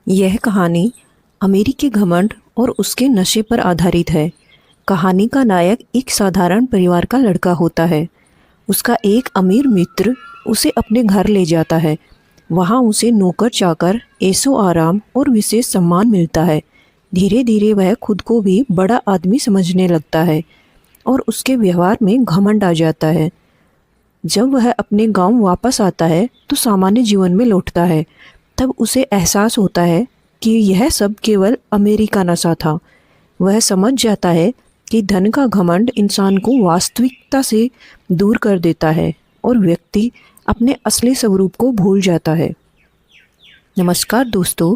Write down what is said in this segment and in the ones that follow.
यह कहानी अमीरी के घमंड और उसके नशे पर आधारित है। कहानी का नायक एक साधारण परिवार का लड़का होता है। उसका एक अमीर मित्र उसे अपने घर ले जाता है। वहाँ उसे नौकर चाकर, ऐशो आराम और विशेष सम्मान मिलता है। धीरे धीरे वह खुद को भी बड़ा आदमी समझने लगता है और उसके व्यवहार में घमंड आ जाता है। जब वह अपने गांव वापस आता है तो सामान्य जीवन में लौटता है। तब उसे एहसास होता है कि यह सब केवल अमीरी का नशा था। वह समझ जाता है कि धन का घमंड इंसान को वास्तविकता से दूर कर देता है और व्यक्ति अपने असली स्वरूप को भूल जाता है। नमस्कार दोस्तों,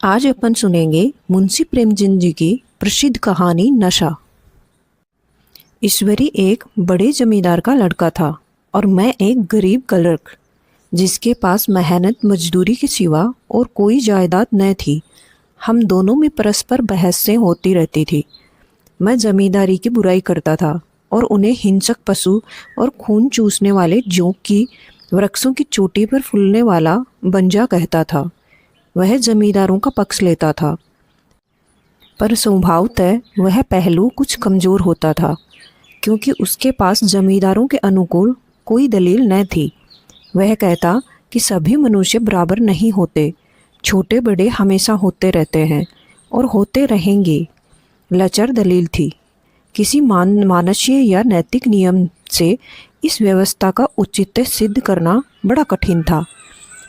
आज अपन सुनेंगे मुंशी प्रेमचंद जी की प्रसिद्ध कहानी नशा। ईश्वरी एक बड़े जमींदार का लड़का था और मैं एक गरीब क्लर्क, जिसके पास मेहनत मजदूरी के सिवा और कोई जायदाद न थी। हम दोनों में परस्पर बहसें होती रहती थी। मैं जमींदारी की बुराई करता था और उन्हें हिंसक पशु और खून चूसने वाले जोंक की वृक्षों की चोटी पर फूलने वाला बंजा कहता था। वह जमींदारों का पक्ष लेता था, पर स्वभावतः वह पहलू कुछ कमज़ोर होता था, क्योंकि उसके पास जमींदारों के अनुकूल कोई दलील न थी। वह कहता कि सभी मनुष्य बराबर नहीं होते, छोटे बड़े हमेशा होते रहते हैं और होते रहेंगे। लचर दलील थी। किसी मानवीय या नैतिक नियम से इस व्यवस्था का औचित्य सिद्ध करना बड़ा कठिन था।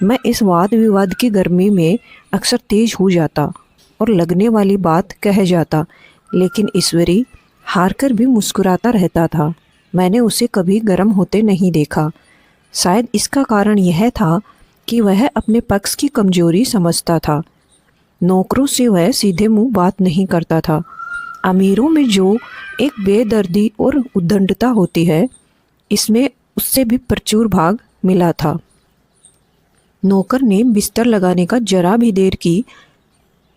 मैं इस वाद विवाद की गर्मी में अक्सर तेज हो जाता और लगने वाली बात कह जाता, लेकिन ईश्वरी हारकर भी मुस्कुराता रहता था। मैंने उसे कभी गर्म होते नहीं देखा। शायद इसका कारण यह था कि वह अपने पक्ष की कमजोरी समझता था। नौकरों से वह सीधे मुंह बात नहीं करता था। अमीरों में जो एक बेदर्दी और उद्दंडता होती है, इसमें उससे भी प्रचुर भाग मिला था। नौकर ने बिस्तर लगाने का जरा भी देर की,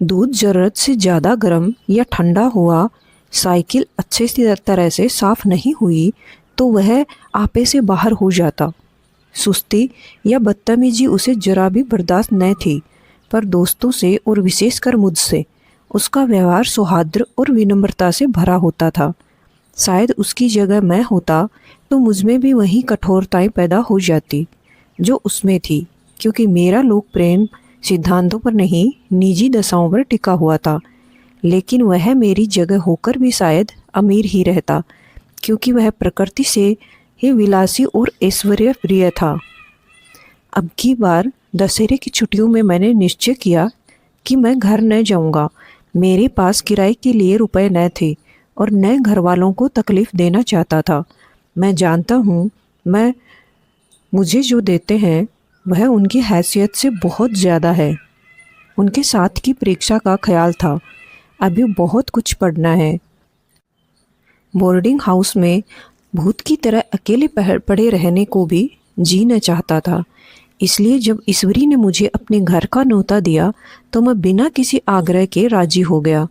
दूध जरूरत से ज़्यादा गर्म या ठंडा हुआ, साइकिल अच्छे से तरह से साफ नहीं हुई तो वह आपे से बाहर हो जाता। सुस्ती या बदतमीजी उसे जरा भी बर्दाश्त न थी, पर दोस्तों से और विशेषकर मुझसे उसका व्यवहार सौहार्द और विनम्रता से भरा होता था। शायद उसकी जगह मैं होता तो मुझमें भी वही कठोरताएं पैदा हो जाती जो उसमें थी, क्योंकि मेरा लोक प्रेम सिद्धांतों पर नहीं, निजी दशाओं पर टिका हुआ था। लेकिन वह मेरी जगह होकर भी शायद अमीर ही रहता, क्योंकि वह प्रकृति से ही विलासी और ऐश्वर्य प्रिय था। अब की बार दशहरे की छुट्टियों में मैंने निश्चय किया कि मैं घर न जाऊंगा। मेरे पास किराए के लिए रुपए न थे और न घर वालों को तकलीफ देना चाहता था। मैं जानता हूँ मुझे जो देते हैं वह उनकी हैसियत से बहुत ज़्यादा है। उनके साथ की परीक्षा का ख्याल था। अभी बहुत कुछ पढ़ना है। बोर्डिंग हाउस में भूत की तरह अकेले पड़े रहने को भी जी न चाहता था। इसलिए जब ईश्वरी ने मुझे अपने घर का न्योता दिया तो मैं बिना किसी आग्रह के राजी हो गया।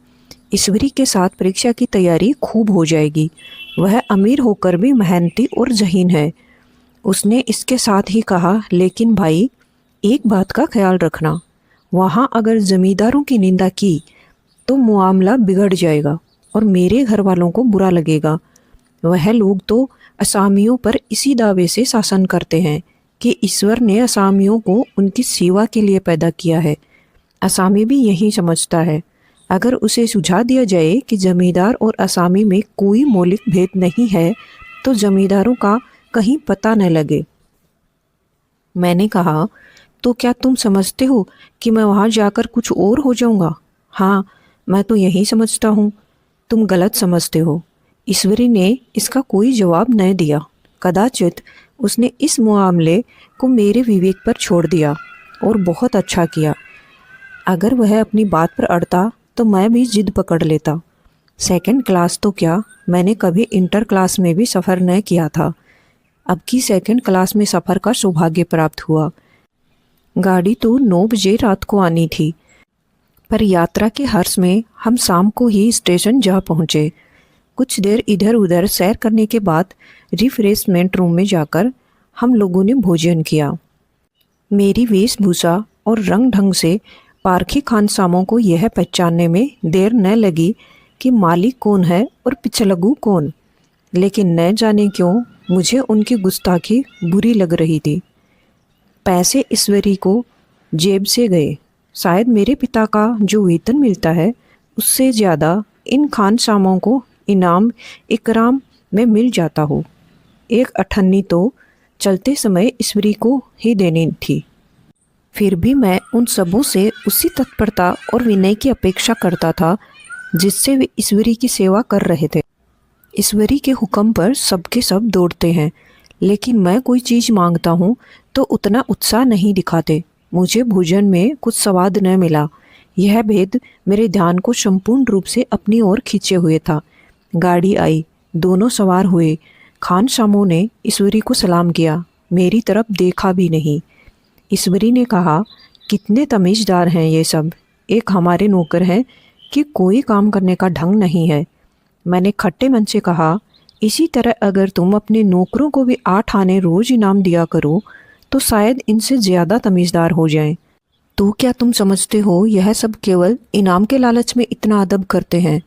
ईश्वरी के साथ परीक्षा की तैयारी खूब हो जाएगी। वह अमीर होकर भी मेहनती और ज़हीन है। उसने इसके साथ ही कहा, लेकिन भाई एक बात का ख्याल रखना, वहाँ अगर ज़मींदारों की निंदा की तो मामला बिगड़ जाएगा और मेरे घर वालों को बुरा लगेगा। वह लोग तो असामियों पर इसी दावे से शासन करते हैं कि ईश्वर ने असामियों को उनकी सेवा के लिए पैदा किया है। असामी भी यही समझता है। अगर उसे सुझा दिया जाए कि जमींदार और असामी में कोई मौलिक भेद नहीं है तो जमींदारों का कहीं पता न लगे। मैंने कहा, तो क्या तुम समझते हो कि मैं वहाँ जाकर कुछ और हो जाऊँगा? हाँ, मैं तो यही समझता हूँ। तुम गलत समझते हो। ईश्वरी ने इसका कोई जवाब न दिया। कदाचित उसने इस मामले को मेरे विवेक पर छोड़ दिया और बहुत अच्छा किया। अगर वह अपनी बात पर अड़ता तो मैं भी जिद पकड़ लेता। सेकंड क्लास तो क्या, मैंने कभी इंटर क्लास में भी सफ़र न किया था। अब की सेकंड क्लास में सफ़र का सौभाग्य प्राप्त हुआ। गाड़ी तो 9 बजे रात को आनी थी, पर यात्रा के हर्ष में हम शाम को ही स्टेशन जा पहुँचे। कुछ देर इधर उधर सैर करने के बाद रिफ्रेशमेंट रूम में जाकर हम लोगों ने भोजन किया। मेरी वेशभूषा और रंग ढंग से पारखी खानसामों को यह पहचानने में देर न लगी कि मालिक कौन है और पिछलगू कौन, लेकिन न जाने क्यों मुझे उनकी गुस्ताखी बुरी लग रही थी। पैसे ईश्वरी को जेब से गए। शायद मेरे पिता का जो वेतन मिलता है उससे ज़्यादा इन खानसामों को इनाम इकराम में मिल जाता हो। एक अठन्नी तो चलते समय ईश्वरी को ही देनी थी। फिर भी मैं उन सबों से उसी तत्परता और विनय की अपेक्षा करता था जिससे वे ईश्वरी की सेवा कर रहे थे। ईश्वरी के हुक्म पर सबके सब दौड़ते हैं, लेकिन मैं कोई चीज़ मांगता हूँ तो उतना उत्साह नहीं दिखाते। मुझे भोजन में कुछ स्वाद न मिला। यह भेद मेरे ध्यान को संपूर्ण रूप से अपनी ओर खींचे हुए था। गाड़ी आई, दोनों सवार हुए। खानसामों ने ईश्वरी को सलाम किया, मेरी तरफ देखा भी नहीं। ईश्वरी ने कहा, कितने तमीज़दार हैं ये सब, एक हमारे नौकर हैं कि कोई काम करने का ढंग नहीं है। मैंने खट्टे मन से कहा, इसी तरह अगर तुम अपने नौकरों को भी 8 आने रोज़ इनाम दिया करो तो शायद इनसे ज़्यादा तमीज़दार हो जाएं। तो क्या तुम समझते हो यह सब केवल इनाम के लालच में इतना अदब करते हैं?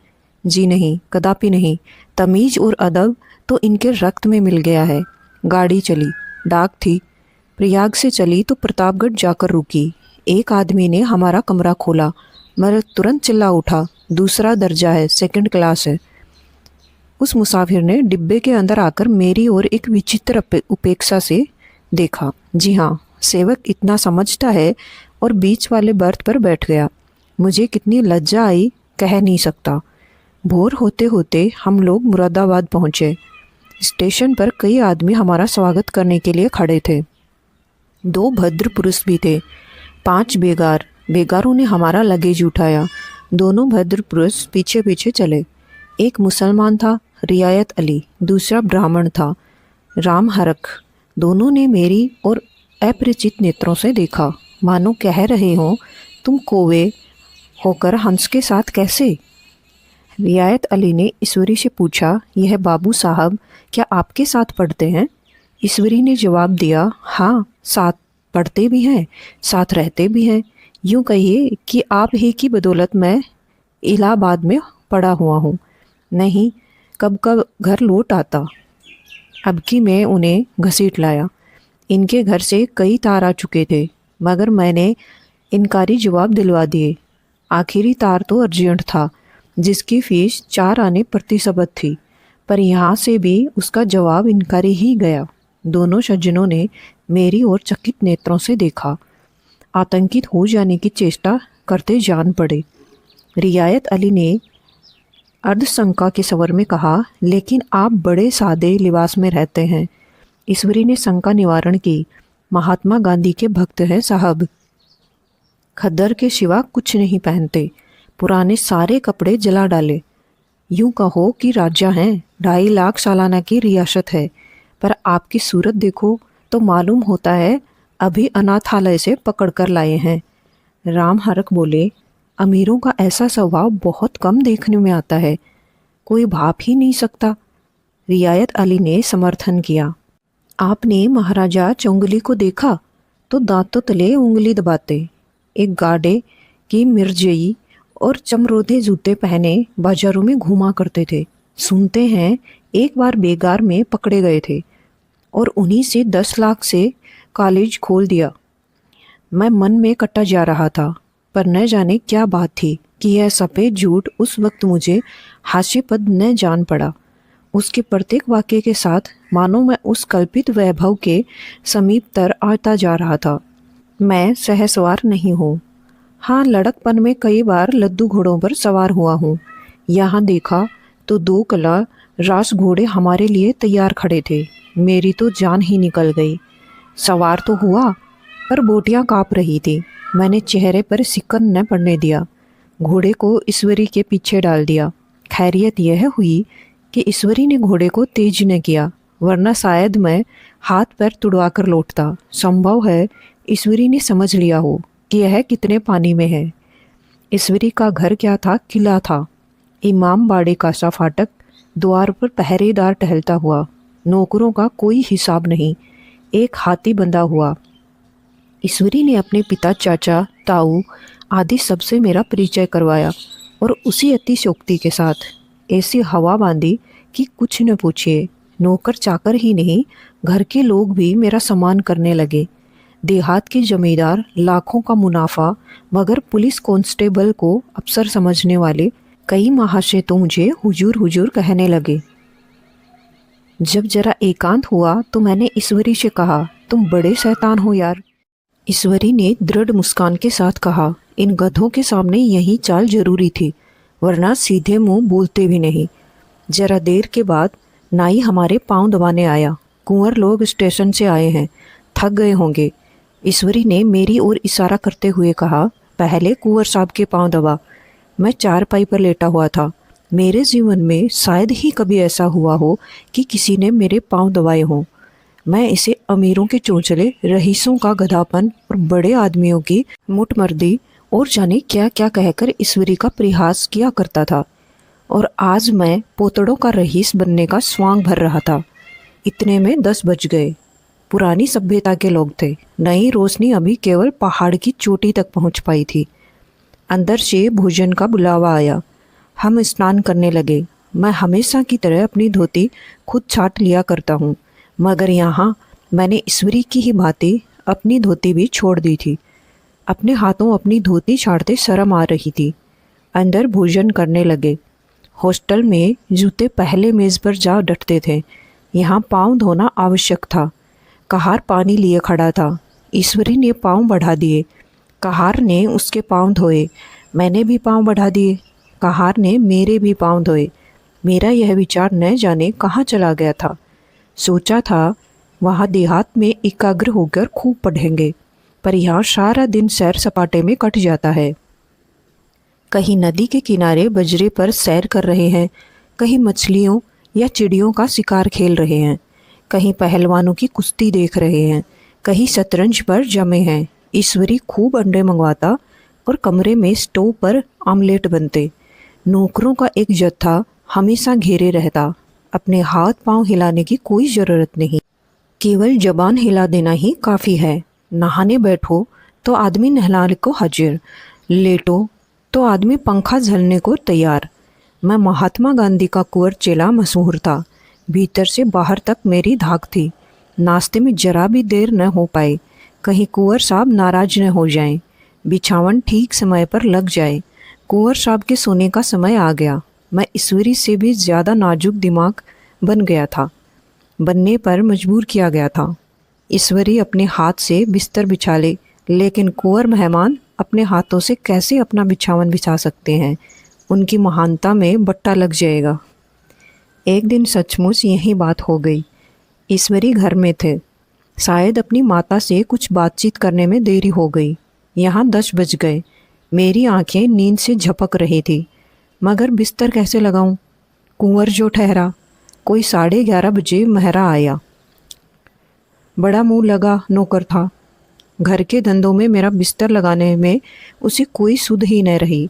जी नहीं, कदापि नहीं। तमीज़ और अदब तो इनके रक्त में मिल गया है। गाड़ी चली, डाक थी। प्रयाग से चली तो प्रतापगढ़ जाकर रुकी। एक आदमी ने हमारा कमरा खोला। मैं तुरंत चिल्ला उठा, दूसरा दर्जा है, 2nd क्लास है। उस मुसाफिर ने डिब्बे के अंदर आकर मेरी ओर एक विचित्र उपेक्षा से देखा। जी हाँ, सेवक इतना समझता है, और बीच वाले बर्थ पर बैठ गया। मुझे कितनी लज्जा आई कह नहीं सकता। भोर होते होते हम लोग मुरादाबाद पहुँचे। स्टेशन पर कई आदमी हमारा स्वागत करने के लिए खड़े थे। 2 भद्र पुरुष भी थे, 5 बेगारों ने हमारा लगेज उठाया। दोनों भद्र पुरुष पीछे पीछे चले। एक मुसलमान था, रियायत अली, दूसरा ब्राह्मण था, राम हरख। दोनों ने मेरी और अपरिचित नेत्रों से देखा, मानो कह रहे हों, तुम कोवे होकर हंस के साथ कैसे? रियायत अली ने ईश्वरी से पूछा, यह बाबू साहब क्या आपके साथ पढ़ते हैं? ईश्वरी ने जवाब दिया, हाँ, साथ पढ़ते भी हैं, साथ रहते भी हैं। यूँ कहिए कि आप ही की बदौलत मैं इलाहाबाद में पड़ा हुआ हूँ। नहीं, कब कब घर लौट आता। अब की मैं उन्हें घसीट लाया। इनके घर से कई तार आ चुके थे, मगर मैंने इनकारी जवाब दिलवा दिए। आखिरी तार तो अर्जेंट था, जिसकी फीस 4 आने प्रति शब्द थी, पर यहाँ से भी उसका जवाब इनकारी ही गया। दोनों सज्जनों ने मेरी ओर चकित नेत्रों से देखा, आतंकित हो जाने की चेष्टा करते जान पड़े। रियायत अली ने अर्धशंका के स्वर में कहा, लेकिन आप बड़े सादे लिबास में रहते हैं। ईश्वरी ने शंका निवारण की, महात्मा गांधी के भक्त हैं साहब, खद्दर के सिवा कुछ नहीं पहनते, पुराने सारे कपड़े जला डाले। यूं कहो कि राजा हैं, 2.5 लाख सालाना की रियासत है, पर आपकी सूरत देखो तो मालूम होता है अभी अनाथालय से पकड़ कर लाए हैं। राम हरख बोले, अमीरों का ऐसा स्वभाव बहुत कम देखने में आता है, कोई भाप ही नहीं सकता। रियायत अली ने समर्थन किया, आपने महाराजा चौंगली को देखा तो दांतों तले उंगली दबाते, एक गाड़े की मिर्जई और चमरोधे जूते पहने बाजारों में घूमा करते थे। सुनते हैं एक बार बेगार में पकड़े गए थे और उन्हीं से 10 लाख से कॉलेज खोल दिया। मैं मन में कटा जा रहा था, पर न जाने क्या बात थी कि यह सफ़ेद झूठ उस वक्त मुझे हास्यपद न जान पड़ा। उसके प्रत्येक वाक्य के साथ मानो मैं उस कल्पित वैभव के समीप तर आता जा रहा था। मैं सहसवार नहीं हूँ। हाँ, लड़कपन में कई बार लद्दू घोड़ों पर सवार हुआ हूँ। यहाँ देखा तो 2 कला रास घोड़े हमारे लिए तैयार खड़े थे। मेरी तो जान ही निकल गई। सवार तो हुआ, पर बोटियाँ काँप रही थी। मैंने चेहरे पर सिकन न पड़ने दिया, घोड़े को ईश्वरी के पीछे डाल दिया। खैरियत यह हुई कि ईश्वरी ने घोड़े को तेज न किया, वरना शायद मैं हाथ पैर तुड़वा कर लौटता। संभव है ईश्वरी ने समझ लिया हो कि यह कितने पानी में है। ईश्वरी का घर क्या था, किला था। इमाम बाड़े का सा फाटक, द्वार पर पहरेदार टहलता हुआ, नौकरों का कोई हिसाब नहीं, एक हाथी बंधा हुआ। ईश्वरी ने अपने पिता, चाचा, ताऊ आदि सबसे मेरा परिचय करवाया और उसी अतिशयोक्ति के साथ ऐसी हवा बांधी कि कुछ न पूछिए। नौकर चाकर ही नहीं, घर के लोग भी मेरा सम्मान करने लगे। देहात के जमींदार लाखों का मुनाफा मगर पुलिस कांस्टेबल को अफसर समझने वाले कई महाशय तो मुझे हुजूर हुजूर कहने लगे। जब जरा एकांत हुआ तो मैंने ईश्वरी से कहा, तुम बड़े शैतान हो यार। ईश्वरी ने दृढ़ मुस्कान के साथ कहा, इन गधों के सामने यही चाल जरूरी थी, वरना सीधे मुंह बोलते भी नहीं। जरा देर के बाद नाई हमारे पांव दबाने आया। कुंवर लोग स्टेशन से आए हैं, थक गए होंगे। ईश्वरी ने मेरी ओर इशारा करते हुए कहा, पहले कुंवर साहब के पांव दबा। मैं चारपाई पर लेटा हुआ था। मेरे जीवन में शायद ही कभी ऐसा हुआ हो कि किसी ने मेरे पांव दबाए हों। मैं इसे अमीरों के चोंचले, रईसों का गधापन और बड़े आदमियों की मुठमर्दी और जाने क्या क्या कहकर ईश्वरी का परिहास किया करता था। और आज मैं पोतड़ों का रईस बनने का स्वांग भर रहा था। इतने में 10 बज गए। पुरानी सभ्यता के लोग थे। नई रोशनी अभी केवल पहाड़ की चोटी तक पहुंच पाई थी। अंदर से भोजन का बुलावा आया। हम स्नान करने लगे। मैं हमेशा की तरह अपनी धोती खुद छाट लिया करता हूँ, मगर यहाँ मैंने ईश्वरी की ही भांति अपनी धोती भी छोड़ दी थी। अपने हाथों अपनी धोती छाड़ते शर्म आ रही थी। अंदर भोजन करने लगे। हॉस्टल में जूते पहले मेज़ पर जा डटते थे, यहाँ पाँव धोना आवश्यक था। कहार पानी लिए खड़ा था। ईश्वरी ने पाँव बढ़ा दिए। कहार ने उसके पाँव धोए। मैंने भी पाँव बढ़ा दिए। कहार ने मेरे भी पाँव धोए। मेरा यह विचार न जाने कहाँ चला गया था। सोचा था वहाँ देहात में एकाग्र होकर खूब पढ़ेंगे, पर यहाँ सारा दिन सैर सपाटे में कट जाता है। कहीं नदी के किनारे बजरे पर सैर कर रहे हैं, कहीं मछलियों या चिड़ियों का शिकार खेल रहे हैं, कहीं पहलवानों की कुश्ती देख रहे हैं, कहीं शतरंज पर जमे हैं। ईश्वरी खूब अंडे मंगवाता और कमरे में स्टोव पर आमलेट बनते। नौकरों का एक जत्था हमेशा घेरे रहता। अपने हाथ पांव हिलाने की कोई ज़रूरत नहीं, केवल जबान हिला देना ही काफ़ी है। नहाने बैठो तो आदमी नहलाने को हाजिर, लेटो तो आदमी पंखा झलने को तैयार। मैं महात्मा गांधी का कुंवर चेला मशहूर था। भीतर से बाहर तक मेरी धाक थी। नाश्ते में जरा भी देर न हो पाए, कहीं कुंवर साहब नाराज न हो जाएं, बिछावन ठीक समय पर लग जाए। कुंवर साहब के सोने का समय आ गया। मैं ईश्वरी से भी ज़्यादा नाजुक दिमाग बन गया था, बनने पर मजबूर किया गया था। ईश्वरी अपने हाथ से बिस्तर बिछा ले, लेकिन कुंवर मेहमान अपने हाथों से कैसे अपना बिछावन बिछा सकते हैं? उनकी महानता में बट्टा लग जाएगा। एक दिन सचमुच यही बात हो गई। ईश्वरी घर में थे। शायद अपनी माता से कुछ बातचीत करने में देरी हो गई। यहाँ 10 बज गए। मेरी आंखें नींद से झपक रही थी, मगर बिस्तर कैसे लगाऊं? कुंवर जो ठहरा। कोई 11:30 बजे महरा आया। बड़ा मुंह लगा नौकर था। घर के धंधों में मेरा बिस्तर लगाने में उसे कोई सुध ही न रही।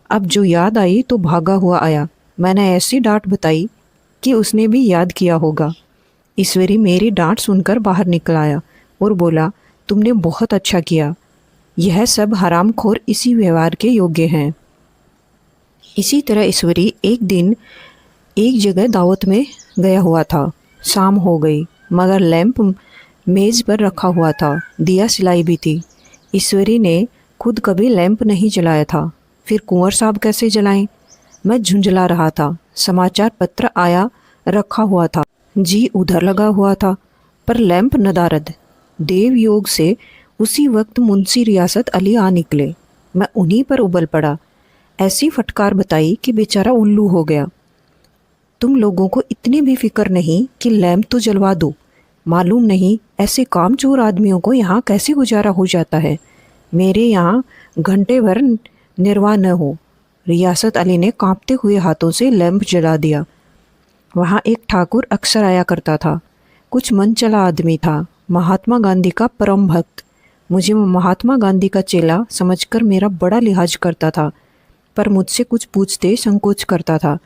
अब जो याद आई तो भागा हुआ आया। मैंने ऐसी डांट बताई कि उसने भी याद किया होगा। ईश्वरी मेरी डांट सुनकर बाहर निकल आया और बोला, तुमने बहुत अच्छा किया। यह सब हरामखोर इसी व्यवहार के योग्य हैं। इसी तरह ईश्वरी एक दिन एक जगह दावत में गया हुआ था। शाम हो गई, मगर लैंप मेज़ पर रखा हुआ था। दिया सिलाई भी थी। ईश्वरी ने खुद कभी लैंप नहीं जलाया था, फिर कुंवर साहब कैसे जलाएं? मैं झुंझला रहा था। समाचार पत्र आया रखा हुआ था, जी उधर लगा हुआ था, पर लैंप नदारद। देव योग से उसी वक्त मुंशी रियासत अली आ निकले। मैं उन्हीं पर उबल पड़ा। ऐसी फटकार बताई कि बेचारा उल्लू हो गया। तुम लोगों को इतनी भी फिक्र नहीं कि लैंप तो जलवा दो। मालूम नहीं ऐसे कामचोर आदमियों को यहाँ कैसे गुजारा हो जाता है। मेरे यहाँ घंटे भर निर्वाह न हो। रियासत अली ने कांपते हुए हाथों से लैंप जला दिया। वहाँ एक ठाकुर अक्सर आया करता था। कुछ मन चला आदमी था, महात्मा गांधी का परम भक्त। मुझे महात्मा गांधी का चेला समझकर मेरा बड़ा लिहाज करता था, पर मुझसे कुछ पूछते संकोच करता था।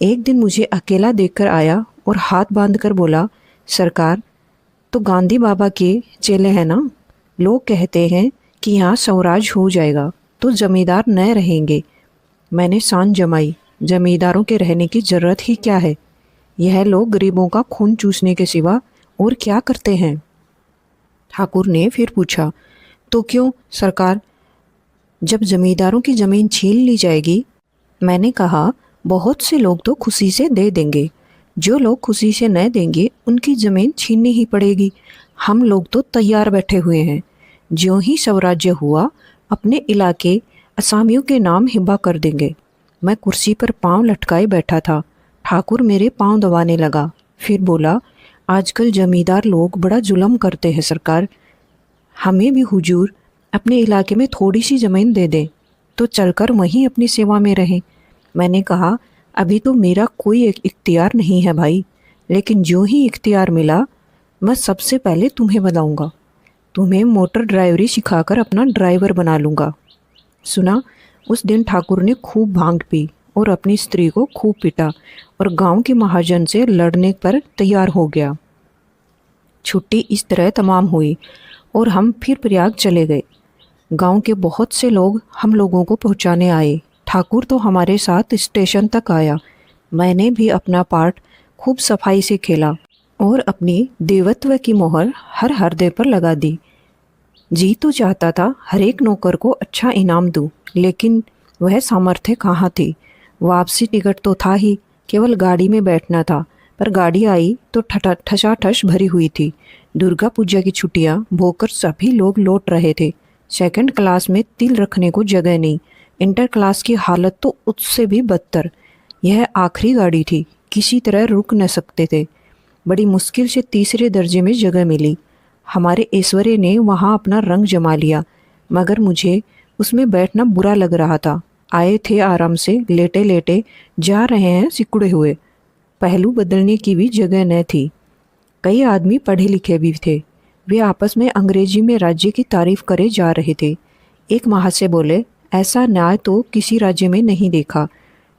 एक दिन मुझे अकेला देखकर आया और हाथ बांधकर बोला, सरकार तो गांधी बाबा के चेले हैं ना? लोग कहते हैं कि यहाँ स्वराज हो जाएगा। तो जमींदार न रहेंगे। मैंने सान जमाई, जमींदारों के रहने की जरूरत ही क्या है? यह लोग गरीबों का खून चूसने के सिवा और क्या करते हैं? ठाकुर ने फिर पूछा, तो क्यों सरकार, जब जमींदारों की जमीन छीन ली जाएगी? मैंने कहा, बहुत से लोग तो खुशी से दे देंगे, जो लोग खुशी से न देंगे उनकी जमीन छीननी ही पड़ेगी। हम लोग तो तैयार बैठे हुए हैं, ज्यों ही स्वराज्य हुआ अपने इलाके असामियों के नाम हिब्बा कर देंगे। मैं कुर्सी पर पांव लटकाए बैठा था। ठाकुर मेरे पांव दबाने लगा, फिर बोला, आजकल जमींदार लोग बड़ा जुल्म करते हैं सरकार। हमें भी हुजूर अपने इलाके में थोड़ी सी ज़मीन दे दें तो चलकर वहीं अपनी सेवा में रहें। मैंने कहा, अभी तो मेरा कोई इख्तियार नहीं है भाई, लेकिन जो ही इख्तियार मिला मैं सबसे पहले तुम्हें बताऊंगा। तुम्हें मोटर ड्राइवरी सिखाकर अपना ड्राइवर बना लूँगा। सुना, उस दिन ठाकुर ने खूब भांग पी और अपनी स्त्री को खूब पीटा और गांव के महाजन से लड़ने पर तैयार हो गया। छुट्टी इस तरह तमाम हुई और हम फिर प्रयाग चले गए। गांव के बहुत से लोग हम लोगों को पहुंचाने आए। ठाकुर तो हमारे साथ स्टेशन तक आया। मैंने भी अपना पार्ट खूब सफाई से खेला और अपनी देवत्व की मोहर हर हृदय पर लगा दी। जी तो चाहता था हर एक नौकर को अच्छा इनाम दूं, लेकिन वह सामर्थ्य कहाँ थी। वापसी टिकट तो था ही, केवल गाड़ी में बैठना था, पर गाड़ी आई तो ठसाठस भरी हुई थी। दुर्गा पूजा की छुट्टियां भोकर सभी लोग लौट रहे थे। सेकंड क्लास में तिल रखने को जगह नहीं। इंटर क्लास की हालत तो उससे भी बदतर। यह आखिरी गाड़ी थी, किसी तरह रुक न सकते थे। बड़ी मुश्किल से तीसरे दर्जे में जगह मिली। हमारे ऐश्वर्य ने वहाँ अपना रंग जमा लिया, मगर मुझे उसमें बैठना बुरा लग रहा था। आए थे आराम से, लेटे लेटे जा रहे हैं सिकुड़े हुए। पहलू बदलने की भी जगह न थी। कई आदमी पढ़े लिखे भी थे। वे आपस में अंग्रेजी में राज्य की तारीफ करे जा रहे थे। एक महाशय बोले, ऐसा न्याय तो किसी राज्य में नहीं देखा।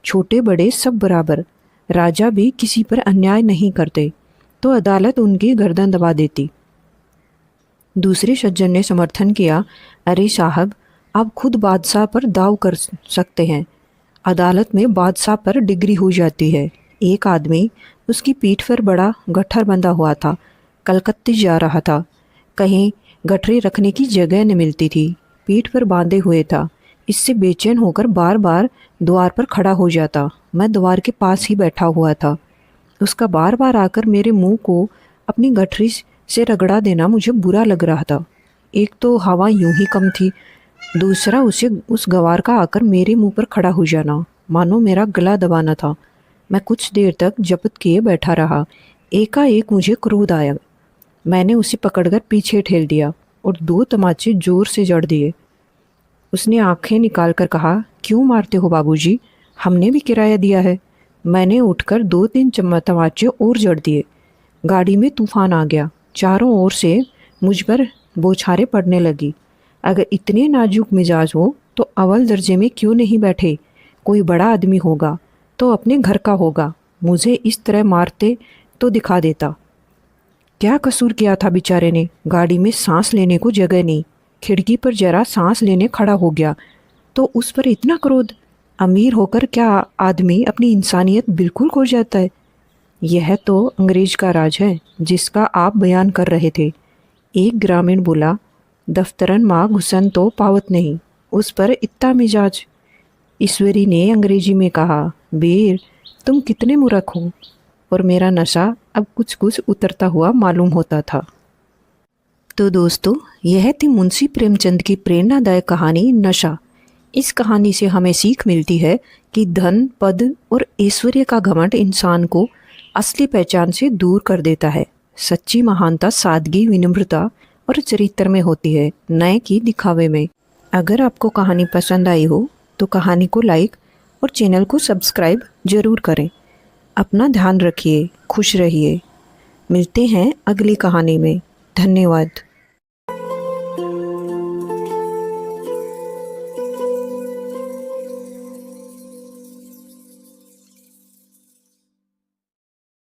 छोटे बड़े सब बराबर। राजा भी किसी पर अन्याय नहीं करते तो अदालत उनकी गर्दन दबा देती। दूसरे सज्जन ने समर्थन किया, अरे साहब, आप खुद बादशाह पर दाव कर सकते हैं। अदालत में बादशाह पर डिग्री हो जाती है। एक आदमी, उसकी पीठ पर बड़ा गट्ठर बंधा हुआ था, कलकत्ते जा रहा था। कहीं गठरी रखने की जगह न मिलती थी। पीठ पर बांधे हुए था। इससे बेचैन होकर बार बार द्वार पर खड़ा हो जाता। मैं द्वार के पास ही बैठा हुआ था। उसका बार बार आकर मेरे मुंह को अपनी गठरी से रगड़ा देना मुझे बुरा लग रहा था। एक तो हवा यूं ही कम थी, दूसरा उसे उस गवार का आकर मेरे मुंह पर खड़ा हो जाना मानो मेरा गला दबाना था। मैं कुछ देर तक जपत किए बैठा रहा। एकाएक मुझे क्रोध आया। मैंने उसे पकड़कर पीछे ठेल दिया और 2 तमाचे जोर से जड़ दिए। उसने आंखें निकालकर कहा, क्यों मारते हो बाबूजी? हमने भी किराया दिया है। मैंने उठकर 2-3 तमाचे और जड़ दिए। गाड़ी में तूफान आ गया। चारों ओर से मुझ पर बौछारें पड़ने लगी। अगर इतने नाजुक मिजाज हो तो अव्वल दर्जे में क्यों नहीं बैठे? कोई बड़ा आदमी होगा तो अपने घर का होगा। मुझे इस तरह मारते तो दिखा देता। क्या कसूर किया था बेचारे ने? गाड़ी में सांस लेने को जगह नहीं। खिड़की पर जरा सांस लेने खड़ा हो गया तो उस पर इतना क्रोध। अमीर होकर क्या आदमी अपनी इंसानियत बिल्कुल खो जाता है? यह तो अंग्रेज का राज है जिसका आप बयान कर रहे थे। एक ग्रामीण बोला, दफ्तरन माँ घुसन तो पावत नहीं, उस पर इतना मिजाज। ईश्वरी ने अंग्रेजी में कहा, वीर तुम कितने मूर्ख हो। और मेरा नशा अब कुछ कुछ उतरता हुआ मालूम होता था। तो दोस्तों, यह थी मुंशी प्रेमचंद की प्रेरणादायक कहानी नशा। इस कहानी से हमें सीख मिलती है कि धन, पद और ऐश्वर्य का घमंड इंसान को असली पहचान से दूर कर देता है। सच्ची महानता सादगी, विनम्रता और चरित्र में होती है, न कि दिखावे में। अगर आपको कहानी पसंद आई हो तो कहानी को लाइक और चैनल को सब्सक्राइब जरूर करें। अपना ध्यान रखिए, खुश रहिए। मिलते हैं अगली कहानी में। धन्यवाद।